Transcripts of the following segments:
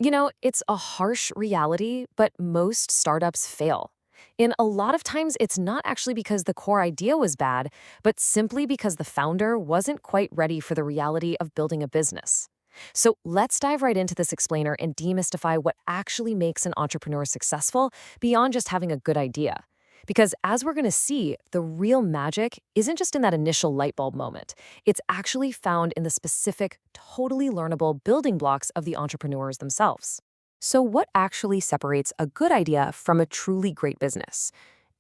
It's a harsh reality, but most startups fail. And a lot of times, it's not actually because the core idea was bad, but simply because the founder wasn't quite ready for the reality of building a business. So let's dive right into this explainer and demystify what actually makes an entrepreneur successful beyond just having a good idea. Because as we're going to see, the real magic isn't just in that initial light bulb moment. It's actually found in the specific, totally learnable building blocks of the entrepreneurs themselves. So, what actually separates a good idea from a truly great business?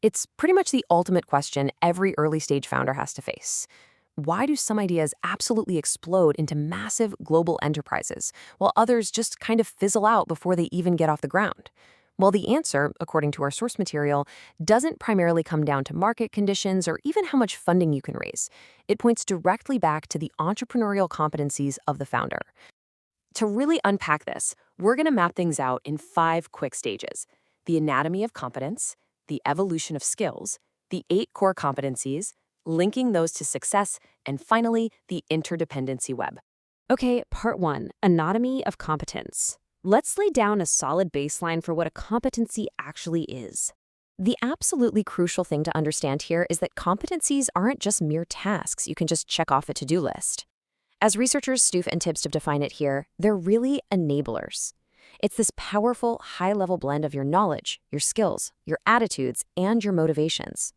It's pretty much the ultimate question every early stage founder has to face. Why do some ideas absolutely explode into massive global enterprises, while others just kind of fizzle out before they even get off the ground? Well, the answer, according to our source material, doesn't primarily come down to market conditions or even how much funding you can raise. It points directly back to the entrepreneurial competencies of the founder. To really unpack this, we're going to map things out in 5 quick stages: the anatomy of competence, the evolution of skills, the 8 core competencies, linking those to success, and finally, the interdependency web. Okay, part one, anatomy of competence. Let's lay down a solid baseline for what a competency actually is. The absolutely crucial thing to understand here is that competencies aren't just mere tasks you can just check off a to-do list. As researchers Stoof and Tibbs define it here, they're really enablers. It's this powerful, high-level blend of your knowledge, your skills, your attitudes, and your motivations.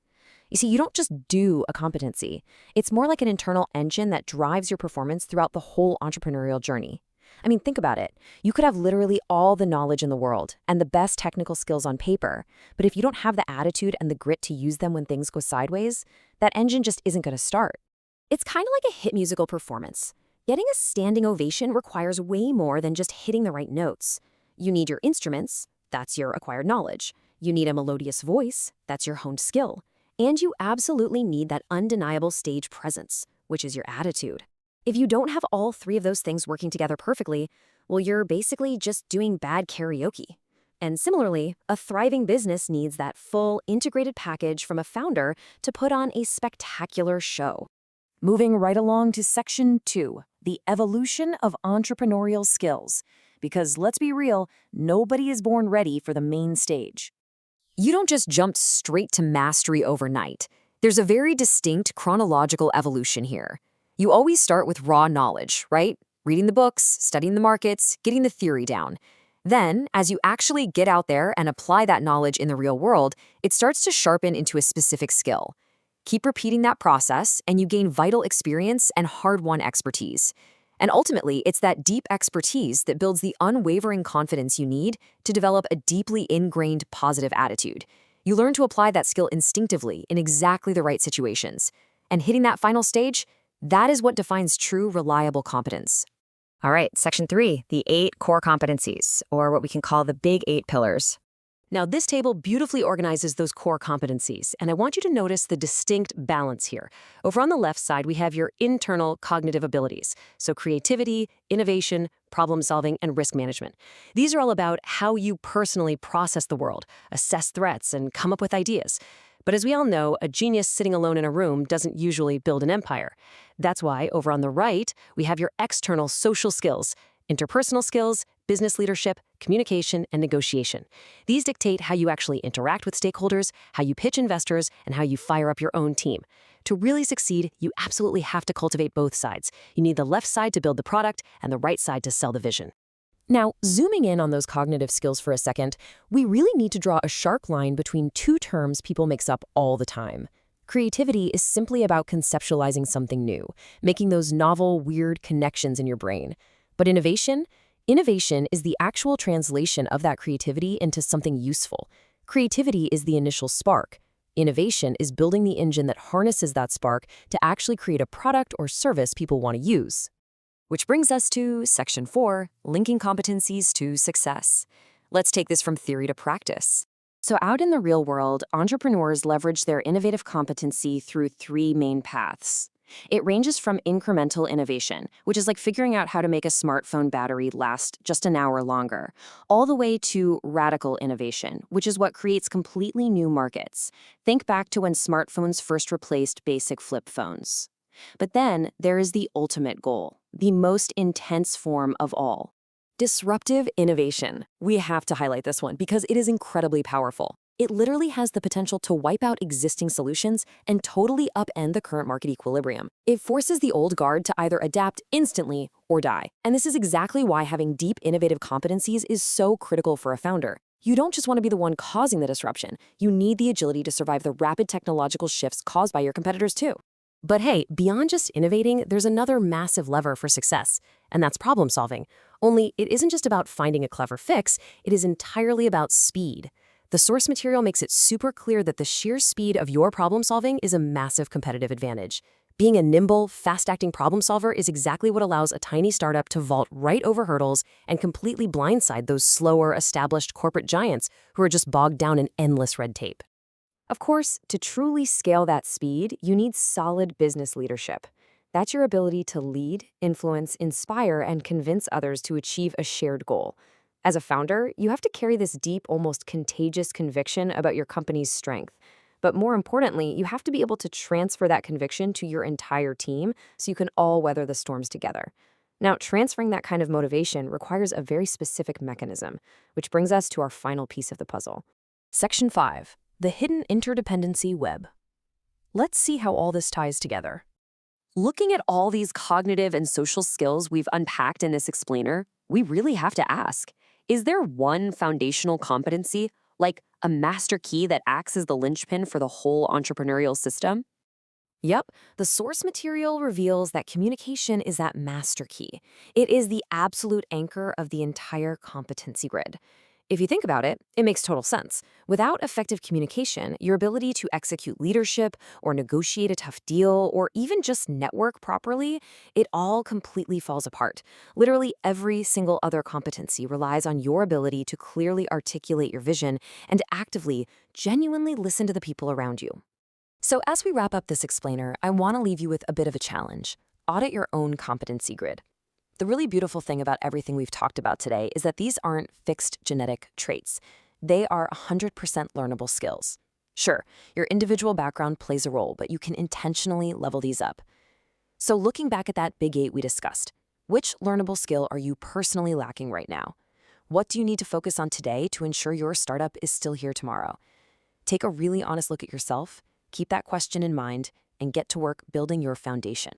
You see, you don't just do a competency. It's more like an internal engine that drives your performance throughout the whole entrepreneurial journey. I mean, think about it. You could have literally all the knowledge in the world and the best technical skills on paper, but if you don't have the attitude and the grit to use them when things go sideways, that engine just isn't going to start. It's kind of like a hit musical performance. Getting a standing ovation requires way more than just hitting the right notes. You need your instruments, that's your acquired knowledge. You need a melodious voice, that's your honed skill. And you absolutely need that undeniable stage presence, which is your attitude. If you don't have all 3 of those things working together perfectly, well, you're basically just doing bad karaoke. And similarly, a thriving business needs that full, integrated package from a founder to put on a spectacular show. Moving right along to section 2, the evolution of entrepreneurial skills. Because let's be real, nobody is born ready for the main stage. You don't just jump straight to mastery overnight. There's a very distinct chronological evolution here. You always start with raw knowledge, right? Reading the books, studying the markets, getting the theory down. Then, as you actually get out there and apply that knowledge in the real world, it starts to sharpen into a specific skill. Keep repeating that process, and you gain vital experience and hard-won expertise. And ultimately, it's that deep expertise that builds the unwavering confidence you need to develop a deeply ingrained positive attitude. You learn to apply that skill instinctively in exactly the right situations. And hitting that final stage, that is what defines true, reliable competence. All right, section 3, the 8 core competencies, or what we can call the big 8 pillars. Now, this table beautifully organizes those core competencies, and I want you to notice the distinct balance here. Over on the left side, we have your internal cognitive abilities, so creativity, innovation, problem solving, and risk management. These are all about how you personally process the world, assess threats, and come up with ideas. But as we all know, a genius sitting alone in a room doesn't usually build an empire. That's why, over on the right, we have your external social skills, interpersonal skills, business leadership, communication, and negotiation. These dictate how you actually interact with stakeholders, how you pitch investors, and how you fire up your own team. To really succeed, you absolutely have to cultivate both sides. You need the left side to build the product and the right side to sell the vision. Now, zooming in on those cognitive skills for a second, we really need to draw a sharp line between 2 terms people mix up all the time. Creativity is simply about conceptualizing something new, making those novel, weird connections in your brain. But innovation is the actual translation of that creativity into something useful. Creativity is the initial spark. Innovation is building the engine that harnesses that spark to actually create a product or service people want to use. Which brings us to section 4, linking competencies to success. Let's take this from theory to practice. So out in the real world, entrepreneurs leverage their innovative competency through 3 main paths. It ranges from incremental innovation, which is like figuring out how to make a smartphone battery last just an hour longer, all the way to radical innovation, which is what creates completely new markets. Think back to when smartphones first replaced basic flip phones. But then there is the ultimate goal, the most intense form of all: Disruptive innovation. We have to highlight this one because it is incredibly powerful. It literally has the potential to wipe out existing solutions and totally upend the current market equilibrium. It forces the old guard to either adapt instantly or die. And this is exactly why having deep innovative competencies is so critical for a founder. You don't just want to be the one causing the disruption. You need the agility to survive the rapid technological shifts caused by your competitors too. But hey, beyond just innovating, there's another massive lever for success, and that's problem solving. Only it isn't just about finding a clever fix, it is entirely about speed. The source material makes it super clear that the sheer speed of your problem solving is a massive competitive advantage. Being a nimble, fast-acting problem solver is exactly what allows a tiny startup to vault right over hurdles and completely blindside those slower, established corporate giants who are just bogged down in endless red tape. Of course, to truly scale that speed, you need solid business leadership. That's your ability to lead, influence, inspire, and convince others to achieve a shared goal. As a founder, you have to carry this deep, almost contagious conviction about your company's strength. But more importantly, you have to be able to transfer that conviction to your entire team so you can all weather the storms together. Now, transferring that kind of motivation requires a very specific mechanism, which brings us to our final piece of the puzzle. Section 5. The hidden interdependency web. Let's see how all this ties together. Looking at all these cognitive and social skills we've unpacked in this explainer, we really have to ask, is there one foundational competency, like a master key that acts as the linchpin for the whole entrepreneurial system? Yep, the source material reveals that communication is that master key. It is the absolute anchor of the entire competency grid. If you think about it, it makes total sense. Without effective communication, your ability to execute leadership or negotiate a tough deal or even just network properly, it all completely falls apart. Literally every single other competency relies on your ability to clearly articulate your vision and actively, genuinely listen to the people around you. So as we wrap up this explainer, I want to leave you with a bit of a challenge. Audit your own competency grid. The really beautiful thing about everything we've talked about today is that these aren't fixed genetic traits. They are 100% learnable skills. Sure, your individual background plays a role, but you can intentionally level these up. So looking back at that big 8 we discussed, which learnable skill are you personally lacking right now? What do you need to focus on today to ensure your startup is still here tomorrow? Take a really honest look at yourself, keep that question in mind, and get to work building your foundation.